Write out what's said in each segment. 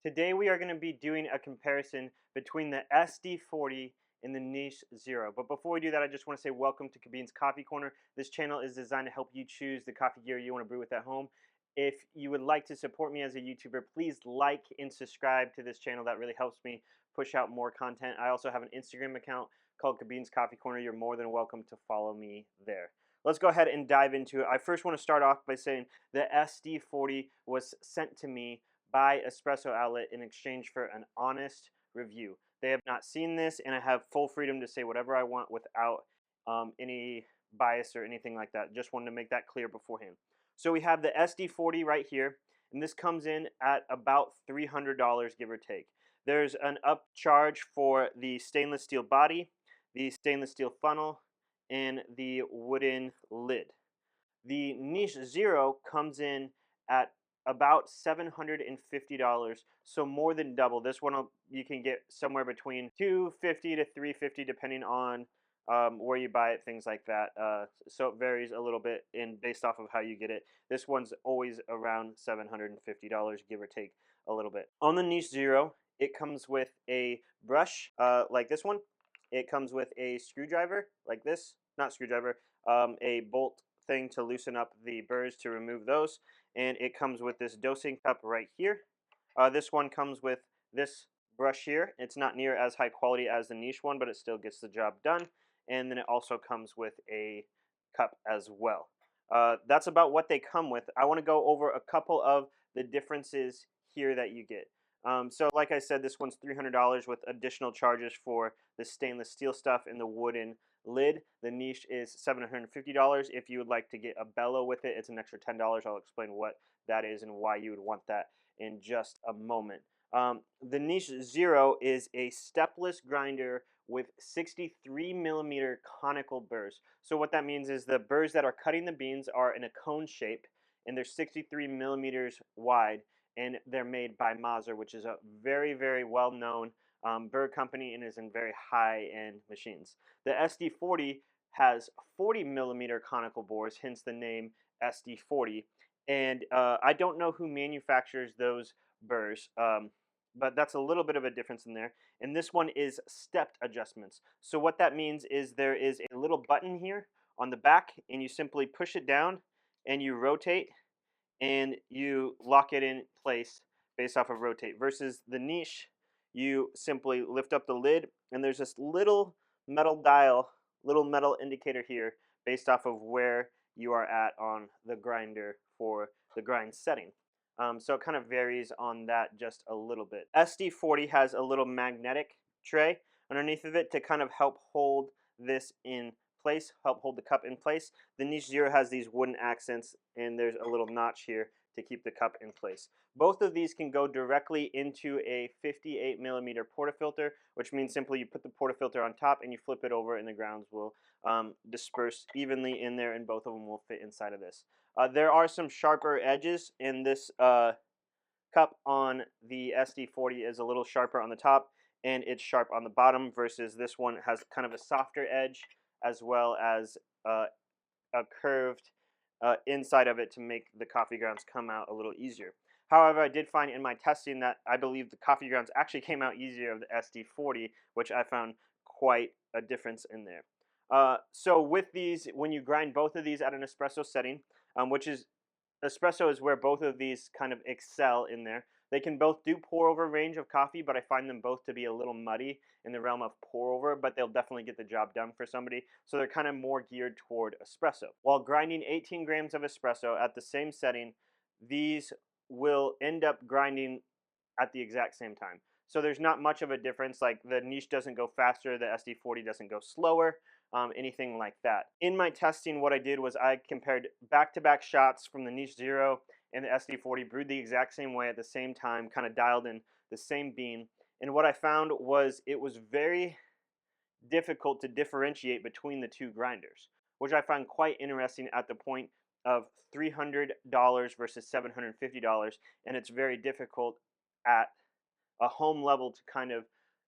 Today we are going to be doing a comparison between the SD40 and the Niche Zero. But before we do that, I just want to say welcome to Kabin's Coffee Corner. This channel is designed to help you choose the coffee gear you want to brew with at home. If you would like to support me as a YouTuber, please like and subscribe to this channel. That really helps me push out more content. I also have an Instagram account called Kabin's Coffee Corner. You're more than welcome to follow me there. Let's go ahead and dive into it. I first want to start off by saying the SD40 was sent to me by Espresso Outlet in exchange for an honest review. They have not seen this, and I have full freedom to say whatever I want without any bias or anything like that. Just wanted to make that clear beforehand. So we have the SD40 right here, and this comes in at about $300, give or take. There's an upcharge for the stainless steel body, the stainless steel funnel, and the wooden lid. The Niche Zero comes in at about $750, so more than double. This one you can get somewhere between $250 to $350 depending on where you buy it, things like that. So it varies a little bit based off of how you get it. This one's always around $750, give or take a little bit. On the Niche Zero, it comes with a brush like this one. It comes with a screwdriver like this, not screwdriver, a bolt thing to loosen up the burrs to remove those, and it comes with this dosing cup right here. This one comes with this brush here. It's not near as high quality as the Niche one, but it still gets the job done. And then it also comes with a cup as well. That's about what they come with. I want to go over a couple of the differences here that you get. So like I said, this one's $300 with additional charges for the stainless steel stuff and the wooden lid. The Niche is $750. If you would like to get a bellow with it, it's an extra $10. I'll explain what that is and why you would want that in just a moment. The Niche Zero is a stepless grinder with 63 millimeter conical burrs. So what that means is the burrs that are cutting the beans are in a cone shape, and they're 63 millimeters wide, and they're made by Mazzer, which is a very, very well-known burr company and is in very high-end machines. The SD40 has 40 millimeter conical bores, hence the name SD40. And I don't know who manufactures those burrs, but that's a little bit of a difference in there. And this one is stepped adjustments. So what that means is there is a little button here on the back, and you simply push it down and you rotate and you lock it in place based off of rotate. Versus the Niche, you simply lift up the lid and there's this little metal dial, little metal indicator here based off of where you are at on the grinder for the grind setting. So it kind of varies on that just a little bit. SD40 has a little magnetic tray underneath of it to kind of help hold this in place, help hold the cup in place. The Niche Zero has these wooden accents, and there's a little notch here to keep the cup in place. Both of these can go directly into a 58 millimeter portafilter, which means simply you put the portafilter on top and you flip it over and the grounds will disperse evenly in there, and both of them will fit inside of this. There are some sharper edges in this cup on the SD40 is a little sharper on the top and it's sharp on the bottom, versus this one has kind of a softer edge as well as a curved inside of it to make the coffee grounds come out a little easier. However, I did find in my testing that I believe the coffee grounds actually came out easier of the SD40, which I found quite a difference in there. So with these, when you grind both of these at an espresso setting, which is espresso is where both of these kind of excel in there. They can both do pour over range of coffee, but I find them both to be a little muddy in the realm of pour over, but they'll definitely get the job done for somebody. So they're kind of more geared toward espresso. While grinding 18 grams of espresso at the same setting, these will end up grinding at the exact same time. So there's not much of a difference. Like the Niche doesn't go faster, the SD40 doesn't go slower. Anything like that. In my testing, what I did was I compared back-to-back shots from the Niche Zero and the SD40, brewed the exact same way at the same time, kind of dialed in the same bean. And what I found was it was very difficult to differentiate between the two grinders, which I found quite interesting at the point of $300 versus $750, and it's very difficult at a home level to kind of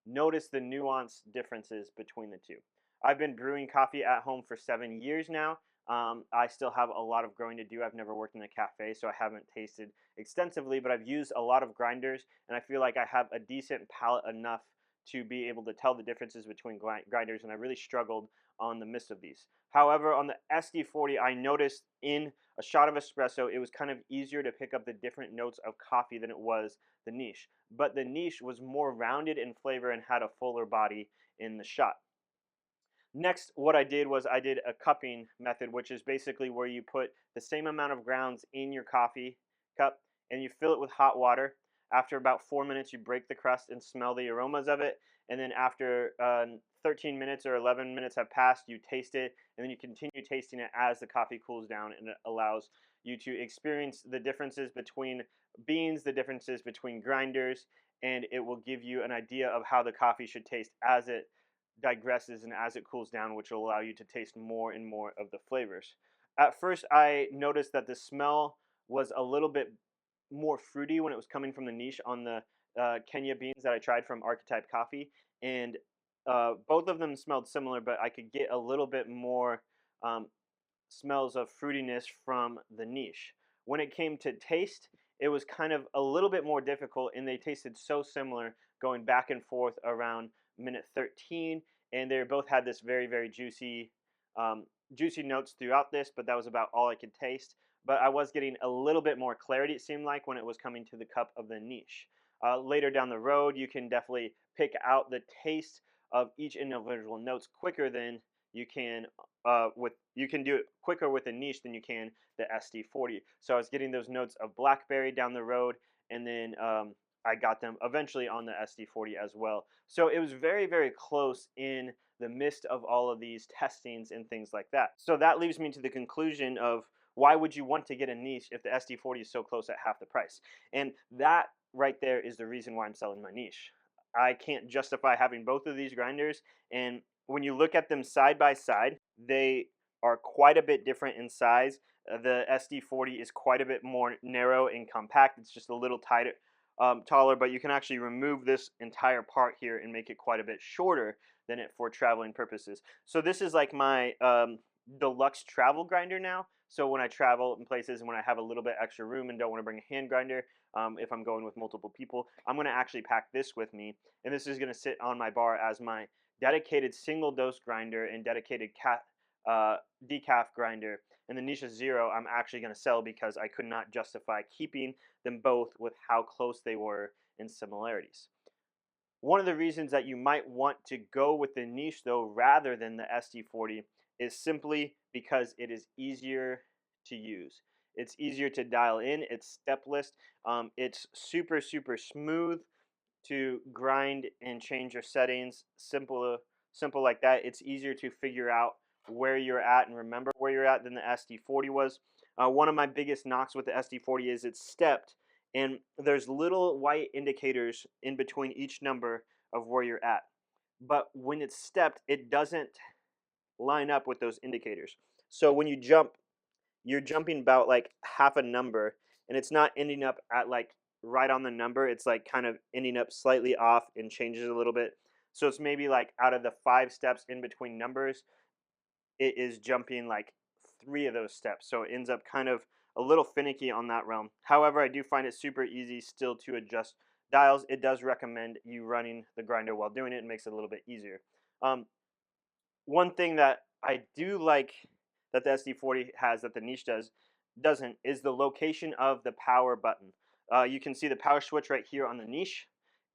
notice the nuanced differences between the two. I've been brewing coffee at home for 7 years now. I still have a lot of growing to do. I've never worked in a cafe, so I haven't tasted extensively, but I've used a lot of grinders, and I feel like I have a decent palate enough to be able to tell the differences between grinders, and I really struggled on the mist of these. However, on the SD40, I noticed in a shot of espresso, it was kind of easier to pick up the different notes of coffee than it was the niche. But the niche was more rounded in flavor and had a fuller body in the shot. Next, what I did was I did a cupping method, which is basically where you put the same amount of grounds in your coffee cup and you fill it with hot water. After about 4 minutes, you break the crust and smell the aromas of it. And then after 13 minutes or 11 minutes have passed, you taste it, and then you continue tasting it as the coffee cools down, and it allows you to experience the differences between beans, the differences between grinders, and it will give you an idea of how the coffee should taste as it digresses and as it cools down, which will allow you to taste more and more of the flavors. At first, I noticed that the smell was a little bit more fruity when it was coming from the niche on the Kenya beans that I tried from Archetype Coffee, and both of them smelled similar, but I could get a little bit more um, smells of fruitiness from the niche. When it came to taste, it was kind of a little bit more difficult, and they tasted so similar going back and forth around minute 13, and they both had this very, very juicy notes throughout this, but that was about all I could taste. But I was getting a little bit more clarity, it seemed like, when it was coming to the cup of the niche. Later down the road, you can definitely pick out the taste of each individual notes quicker than you can you can do it quicker with a niche than you can the SD40. So I was getting those notes of blackberry down the road, and then I got them eventually on the SD40 as well. So it was very, very close in the midst of all of these testings and things like that. So that leaves me to the conclusion of why would you want to get a niche if the SD40 is so close at half the price? And that right there is the reason why I'm selling my niche. I can't justify having both of these grinders, and when you look at them side by side, they are quite a bit different in size. The SD40 is quite a bit more narrow and compact. It's just a little tighter, taller, but you can actually remove this entire part here and make it quite a bit shorter than it for traveling purposes. So this is like my deluxe travel grinder now. So when I travel in places and when I have a little bit extra room and don't want to bring a hand grinder, if I'm going with multiple people, I'm going to actually pack this with me, and this is going to sit on my bar as my dedicated single dose grinder and dedicated decaf grinder. And the Nisha Zero I'm actually going to sell because I could not justify keeping them both with how close they were in similarities. One of the reasons that you might want to go with the niche though rather than the SD40 is simply because it is easier to use. It's easier to dial in, it's stepless, it's super, super smooth to grind and change your settings. Simple like that. It's easier to figure out where you're at and remember where you're at than the SD40 was. One of my biggest knocks with the SD40 is it's stepped, and there's little white indicators in between each number of where you're at. But when it's stepped, it doesn't line up with those indicators. So when you jump, you're jumping about like half a number, and it's not ending up at like right on the number. It's like kind of ending up slightly off and changes a little bit. So it's maybe like out of the 5 steps in between numbers, it is jumping like 3 of those steps. So it ends up kind of a little finicky on that realm. However, I do find it super easy still to adjust dials. It does recommend you running the grinder while doing it. It makes it a little bit easier. Um, One thing that I do like that the SD40 has that the niche doesn't is the location of the power button. You can see the power switch right here on the niche,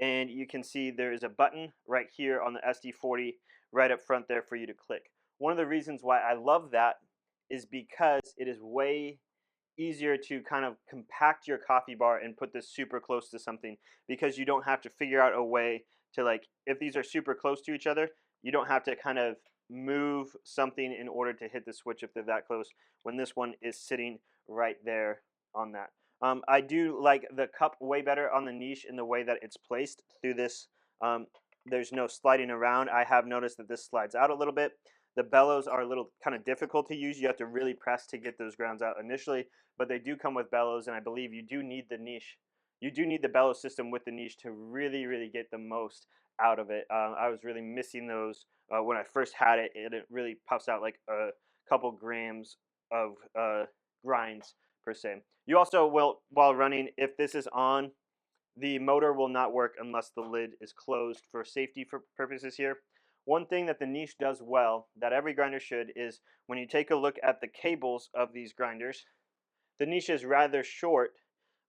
and you can see there is a button right here on the SD40 right up front there for you to click. One of the reasons why I love that is because it is way easier to kind of compact your coffee bar and put this super close to something, because you don't have to figure out a way to, like, if these are super close to each other, you don't have to kind of move something in order to hit the switch if they're that close when this one is sitting right there on that. I do like the cup way better on the niche in the way that it's placed through this. Um, there's no sliding around. I have noticed that this slides out a little bit. The bellows are a little kind of difficult to use. You have to really press to get those grounds out initially, but they do come with bellows, and I believe you do need the niche. You do need the bellow system with the niche to really, really get the most out of it. I was really missing those when I first had it, and it really puffs out like a couple grams of grinds per se. You also will, while running, if this is on, the motor will not work unless the lid is closed for safety purposes here. One thing that the niche does well, that every grinder should, is when you take a look at the cables of these grinders, the niche is rather short,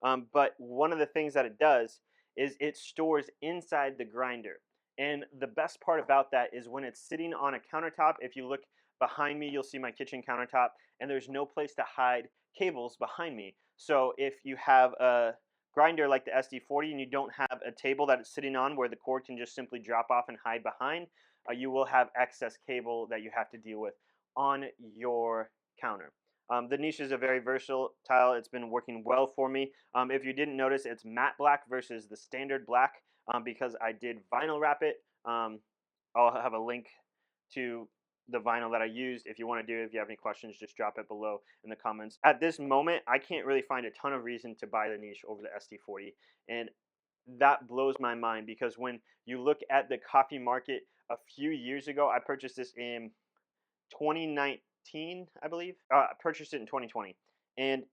but one of the things that it does is it stores inside the grinder. And the best part about that is when it's sitting on a countertop. If you look behind me, you'll see my kitchen countertop, and there's no place to hide cables behind me. So if you have a grinder like the SD40 and you don't have a table that it's sitting on where the cord can just simply drop off and hide behind, you will have excess cable that you have to deal with on your counter. The niche is a very versatile. It's been working well for me. If you didn't notice, it's matte black versus the standard black because I did vinyl wrap it. I'll have a link to the vinyl that I used. If you want to do it, if you have any questions, just drop it below in the comments. At this moment, I can't really find a ton of reason to buy the niche over the SD40, and that blows my mind because when you look at the coffee market a few years ago, I purchased this in 2019, I believe. I purchased it in 2020, and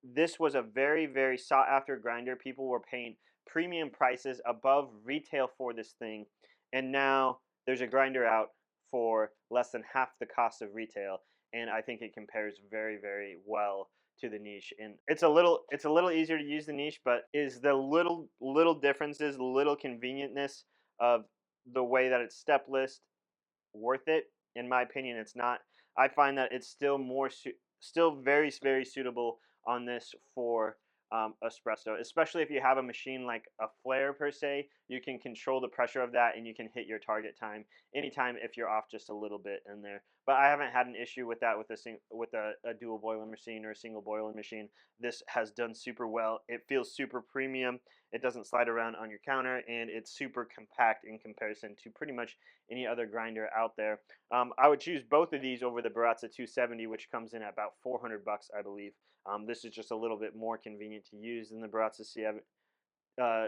this was a very, very sought after grinder. People were paying premium prices above retail for this thing, and now there's a grinder out for less than half the cost of retail, and I think it compares very, very well to the niche. And it's a little easier to use the niche, but is the little differences, little convenientness of the way that it's step list worth it? In my opinion, it's not. I find that it's still still very, very suitable on this for espresso, especially if you have a machine like a flare per se. You can control the pressure of that, and you can hit your target time anytime if you're off just a little bit in there. But I haven't had an issue with that with a dual boiler machine or a single boiler machine. This has done super well. It feels super premium. It doesn't slide around on your counter, and it's super compact in comparison to pretty much any other grinder out there. I would choose both of these over the Baratza 270, which comes in at about 400 bucks, I believe. This is just a little bit more convenient to use than the uh,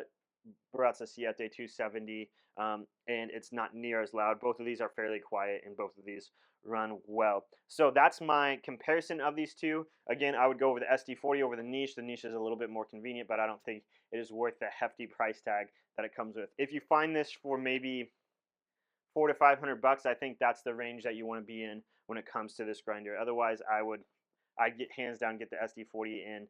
Baratza Siete 270, and it's not near as loud. Both of these are fairly quiet, and both of these run well. So that's my comparison of these two. Again, I would go over the SD40 over the niche. The niche is a little bit more convenient, but I don't think it is worth the hefty price tag that it comes with. If you find this for maybe 400 to 500 bucks, I think that's the range that you want to be in when it comes to this grinder. Otherwise, I get hands down get the SD40, and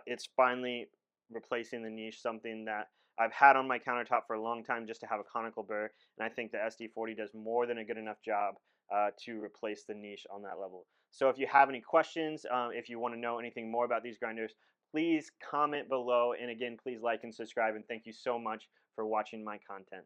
it's finally replacing the niche, something that I've had on my countertop for a long time just to have a conical burr, and I think the SD40 does more than a good enough job to replace the niche on that level. So if you have any questions, if you want to know anything more about these grinders, please comment below, and again, please like and subscribe, and thank you so much for watching my content.